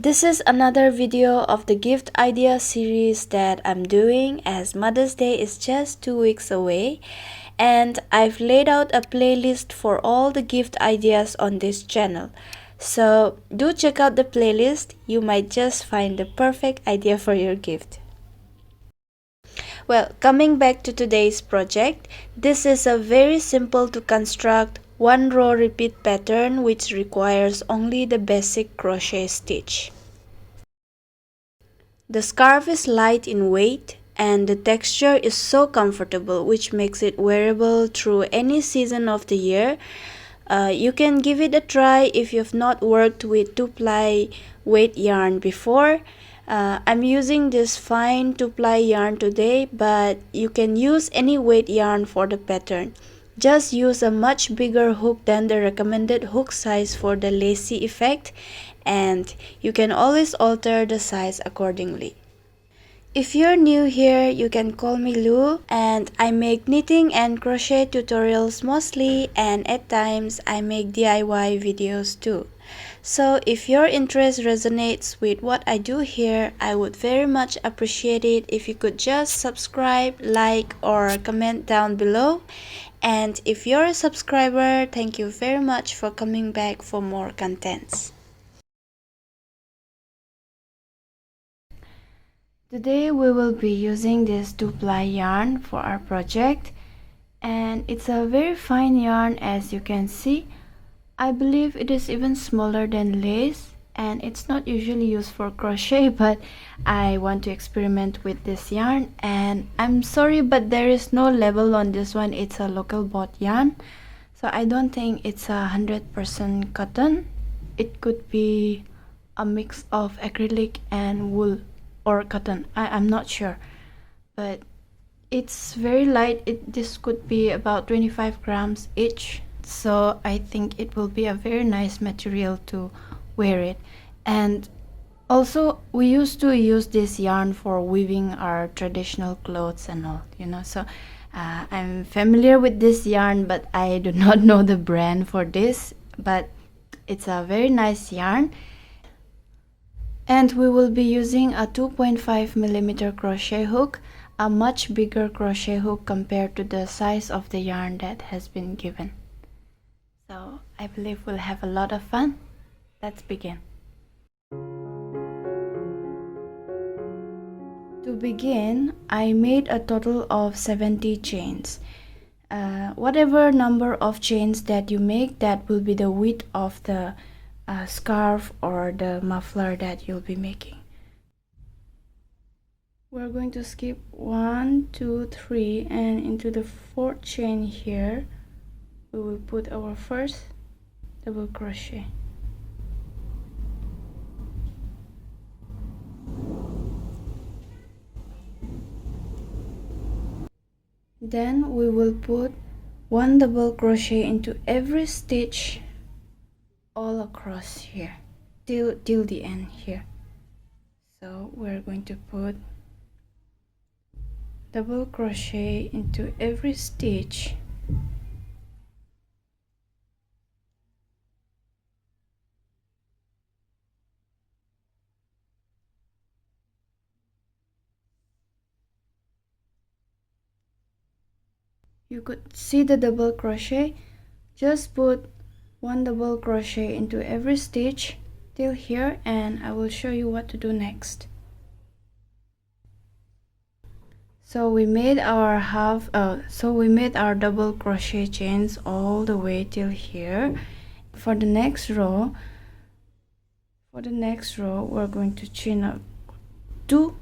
This is another video of the gift idea series that I'm doing, as Mother's Day is just 2 weeks away, and I've laid out a playlist for all the gift ideas on this channel. So do check out the playlist, you might just find the perfect idea for your gift. Well, coming back to today's project, this is a very simple to construct one row repeat pattern which requires only the basic crochet stitch. The scarf is light in weight and the texture is so comfortable, which makes it wearable through any season of the year. You can give it a try if you've not worked with 2-ply weight yarn before. I'm using this fine 2-ply yarn today, but you can use any weight yarn for the pattern. Just use a much bigger hook than the recommended hook size for the lacy effect, and you can always alter the size accordingly. If you're new here, you can call me Lou, and I make knitting and crochet tutorials mostly, and at times I make DIY videos too. So if your interest resonates with what I do here, I would very much appreciate it if you could just subscribe, like, or comment down below. And if you're a subscriber, thank you very much for coming back for more contents. Today we will be using this 2-ply yarn for our project, and it's a very fine yarn, as you can see. I believe it is even smaller than lace, and it's not usually used for crochet, but I want to experiment with this yarn. And I'm sorry, but there is no label on this one. It's a local bought yarn, so I don't think it's 100% cotton. It could be a mix of acrylic and wool or cotton. I'm not sure, but it's very light. This could be about 25 grams each, so I think it will be a very nice material to wear it. And also, we used to use this yarn for weaving our traditional clothes and all, so I'm familiar with this yarn, but I do not know the brand for this, but it's a very nice yarn. And we will be using a 2.5mm crochet hook, a much bigger crochet hook compared to the size of the yarn that has been given. So I believe we'll have a lot of fun. Let's begin. To begin, I made a total of 70 chains. Whatever number of chains that you make, that will be the width of the scarf or the muffler that you'll be making. We're going to skip 1, 2, 3, and into the 4th chain here we will put our first double crochet. Then we will put 1 double crochet into every stitch all across here till the end here. So we're going to put double crochet into every stitch . You could see the double crochet. Just put 1 double crochet into every stitch till here, and I will show you what to do next. So we made our double crochet chains all the way till here. For the next row, we're going to chain up 2,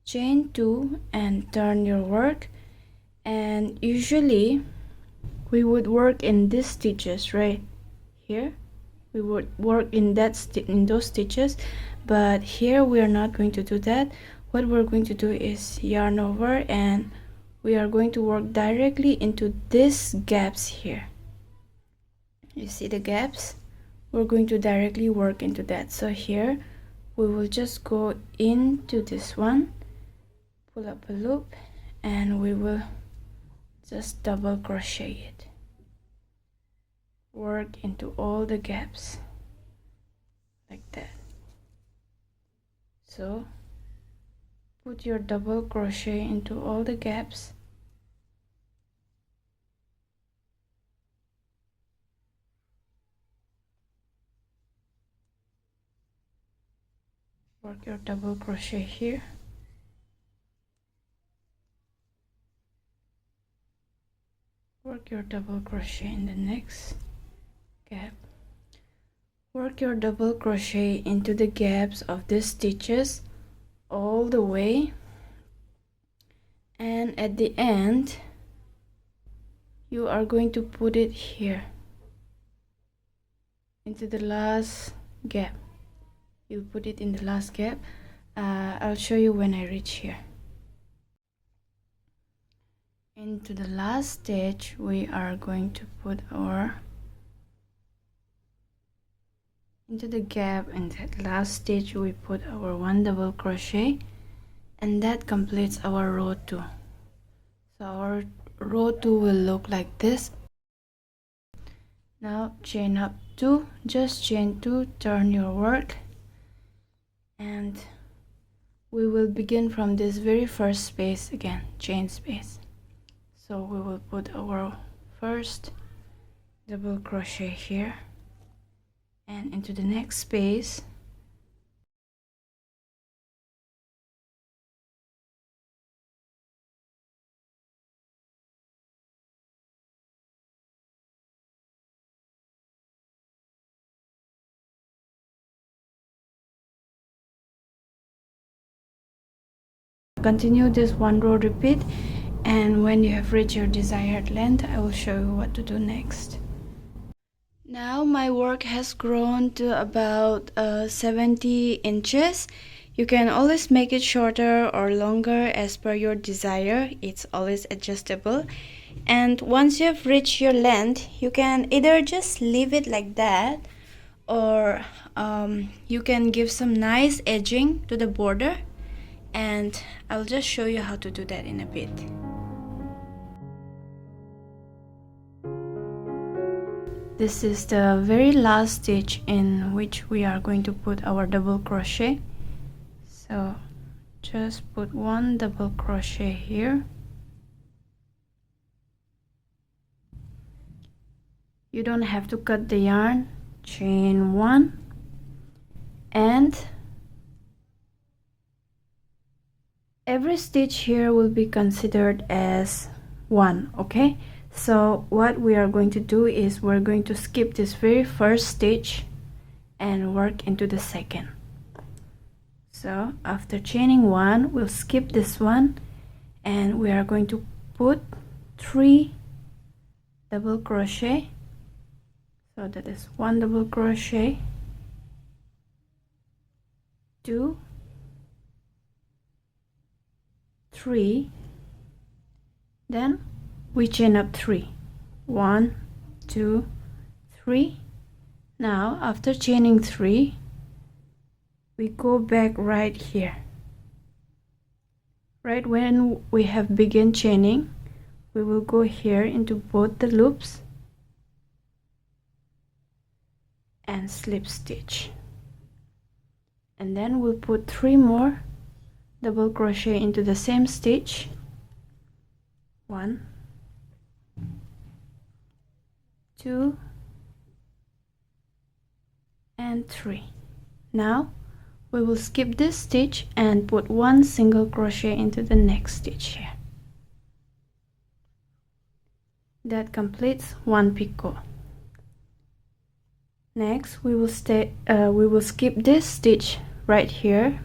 chain 2, and turn your work. And usually we would work in these stitches right here. We would work in those stitches, but here we are not going to do that. What we're going to do is yarn over, and we are going to work directly into these gaps here. You see the gaps? We're going to directly work into that. So here we will just go into this one, pull up a loop, and we will just double crochet it. Work into all the gaps like that. So put your double crochet into all the gaps. Work your double crochet here. Work your double crochet in the next gap. Work your double crochet into the gaps of the stitches all the way, and at the end you are going to put it here into the last gap. You put it in the last gap. I'll show you when I reach here. Into the last stitch we are going to put our into the gap, and that last stitch we put our 1 double crochet, and that completes our row 2. So our row 2 will look like this. Now chain up 2, just chain 2, turn your work, and we will begin from this very first space again, chain space. So we will put our first double crochet here, and into the next space continue this 1 row repeat, and when you have reached your desired length I will show you what to do next. Now my work has grown to about 70 inches. You can always make it shorter or longer as per your desire. It's always adjustable. And once you have reached your length, you can either just leave it like that, or you can give some nice edging to the border, and I'll just show you how to do that in a bit. This is the very last stitch in which we are going to put our double crochet. So just put 1 double crochet here. You don't have to cut the yarn. Chain 1, and every stitch here will be considered as 1, okay? So what we are going to do is we're going to skip this very first stitch and work into the second. So after chaining 1, we'll skip this one, and we are going to put 3 double crochet. So that is 1 double crochet, 2, 3, then we chain up 3, 1, 2, 3. Now after chaining 3, we go back right here. Right when we have begun chaining, we will go here into both the loops and slip stitch, and then we'll put 3 more double crochet into the same stitch, 1, 2, and 3. Now we will skip this stitch and put 1 single crochet into the next stitch here. That completes 1 picot. Next we will skip this stitch right here,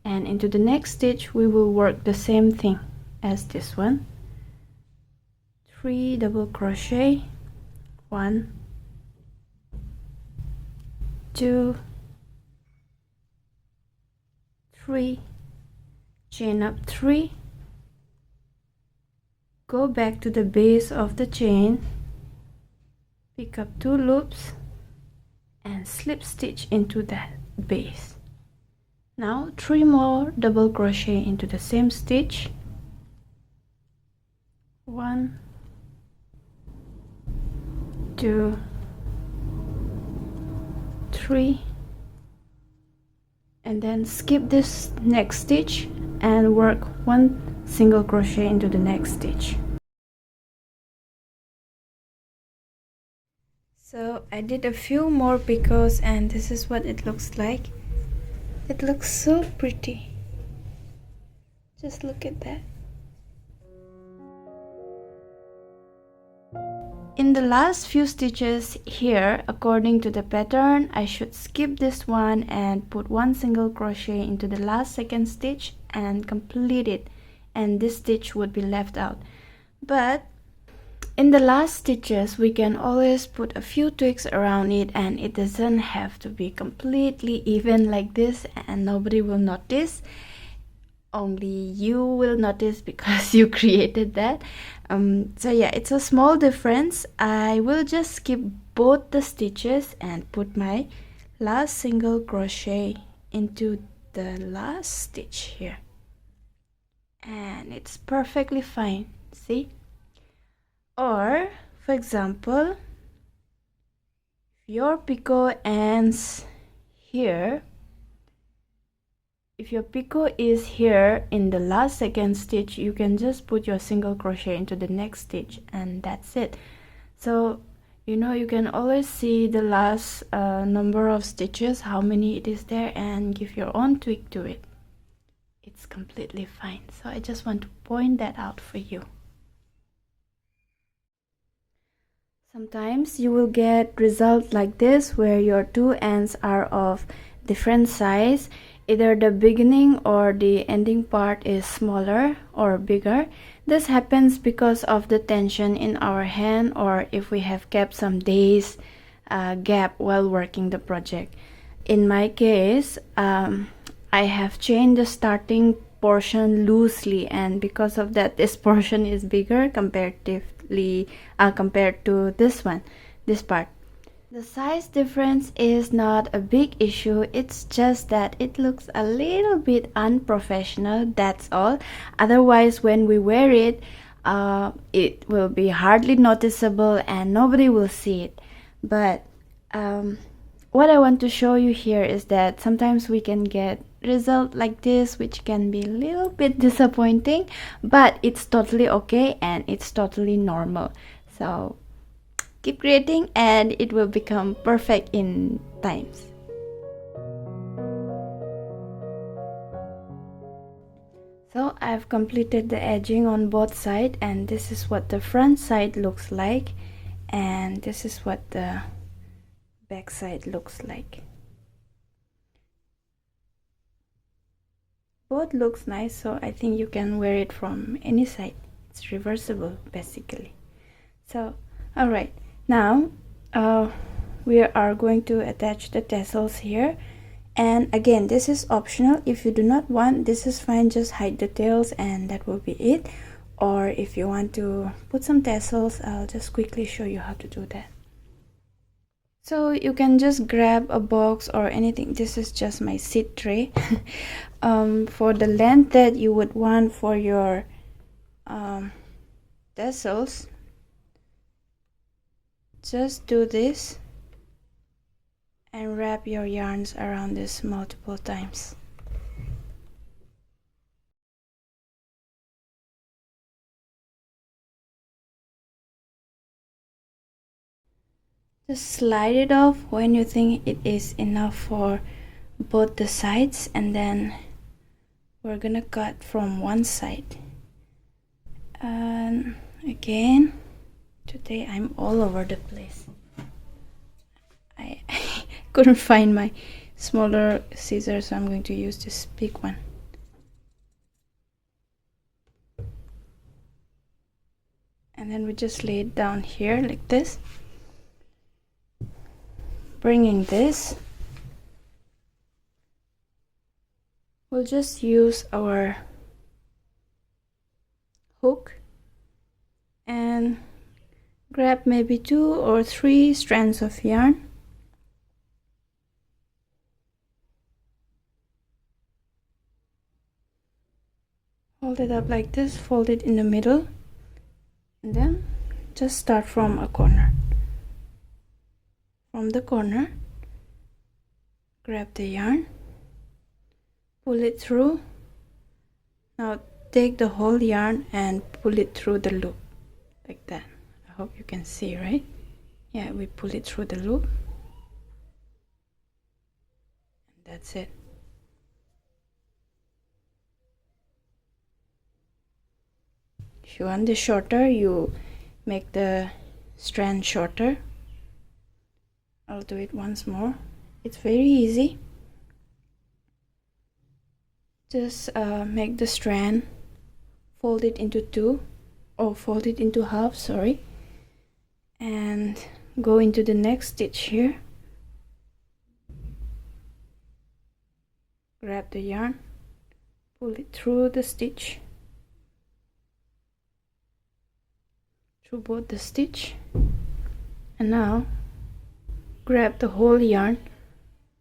and into the next stitch we will work the same thing as this one. 3 double crochet, 1, 2, 3, chain up 3, go back to the base of the chain, pick up 2 loops and slip stitch into that base. Now 3 more double crochet into the same stitch, 1, 2, 3, and then skip this next stitch and work one single crochet into the next stitch. So I did a few more picots and this is what it looks like. It looks so pretty. Just look at that. In the last few stitches here, according to the pattern, I should skip this one and put one single crochet into the last second stitch and complete it, and this stitch would be left out. But in the last stitches we can always put a few tweaks around it, and it doesn't have to be completely even like this and nobody will notice. Only you will notice because you created that. So yeah, it's a small difference. I will just skip both the stitches and put my last single crochet into the last stitch here, and it's perfectly fine, see? Or for example, if your picot ends here, if your picot is here in the last second stitch, you can just put your single crochet into the next stitch and that's it. So you know, you can always see the last number of stitches, how many it is there, and give your own tweak to it. It's completely fine. So I just want to point that out for you. Sometimes you will get results like this where your two ends are of different size. Either the beginning or the ending part is smaller or bigger. This happens because of the tension in our hand, or if we have kept some days gap while working the project. In my case, I have changed the starting portion loosely, and because of that this portion is bigger comparatively compared to this one, this part. The size difference is not a big issue, it's just that it looks a little bit unprofessional, that's all. Otherwise when we wear it, it will be hardly noticeable and nobody will see it. But what I want to show you here is that sometimes we can get result like this which can be a little bit disappointing, but it's totally okay and it's totally normal. So keep creating and it will become perfect in times. So I've completed the edging on both sides, and this is what the front side looks like, and this is what the back side looks like. Both looks nice, so I think you can wear it from any side. It's reversible basically. So alright, now we are going to attach the tassels here, and again this is optional. If you do not want, this is fine, just hide the tails and that will be it. Or if you want to put some tassels, I'll just quickly show you how to do that. So you can just grab a box or anything. This is just my seed tray. For the length that you would want for your tassels, just do this and wrap your yarns around this multiple times. Just slide it off when you think it is enough for both the sides, and then we're gonna cut from one side. And again, today I'm all over the place. I couldn't find my smaller scissors, so I'm going to use this big one. And then we just lay it down here like this, bringing this. We'll just use our hook and grab maybe 2 or 3 strands of yarn. Hold it up like this, fold it in the middle, and then just start from a corner. From the corner, grab the yarn pull it through. Now take the whole yarn and pull it through the loop like that. I hope you can see, right? Yeah, we pull it through the loop. And that's it. If you want this shorter, you make the strand shorter. I'll do it once more. It's very easy. Just make the strand, fold it into fold it into half, sorry, and go into the next stitch here. Grab the yarn, pull it through the stitch, through both the stitch, and now grab the whole yarn,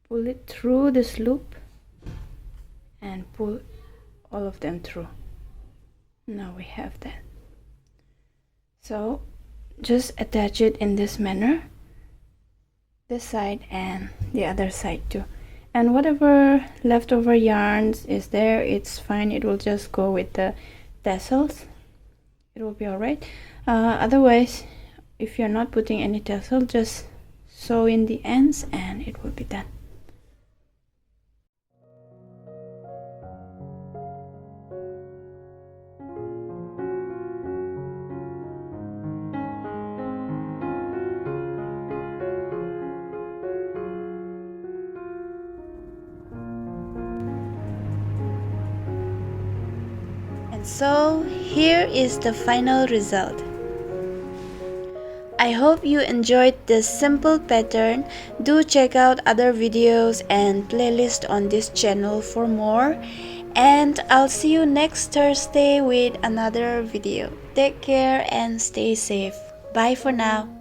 pull it through this loop, and pull all of them through. Now we have that. So just attach it in this manner, this side and the other side too, and whatever leftover yarns is there, it's fine. It will just go with the tassels. It will be all right. Otherwise, if you're not putting any tassel, just sew in the ends and it will be done. And so here is the final result. I hope you enjoyed this simple pattern. Do check out other videos and playlist on this channel for more. And I'll see you next Thursday with another video. Take care and stay safe. Bye for now.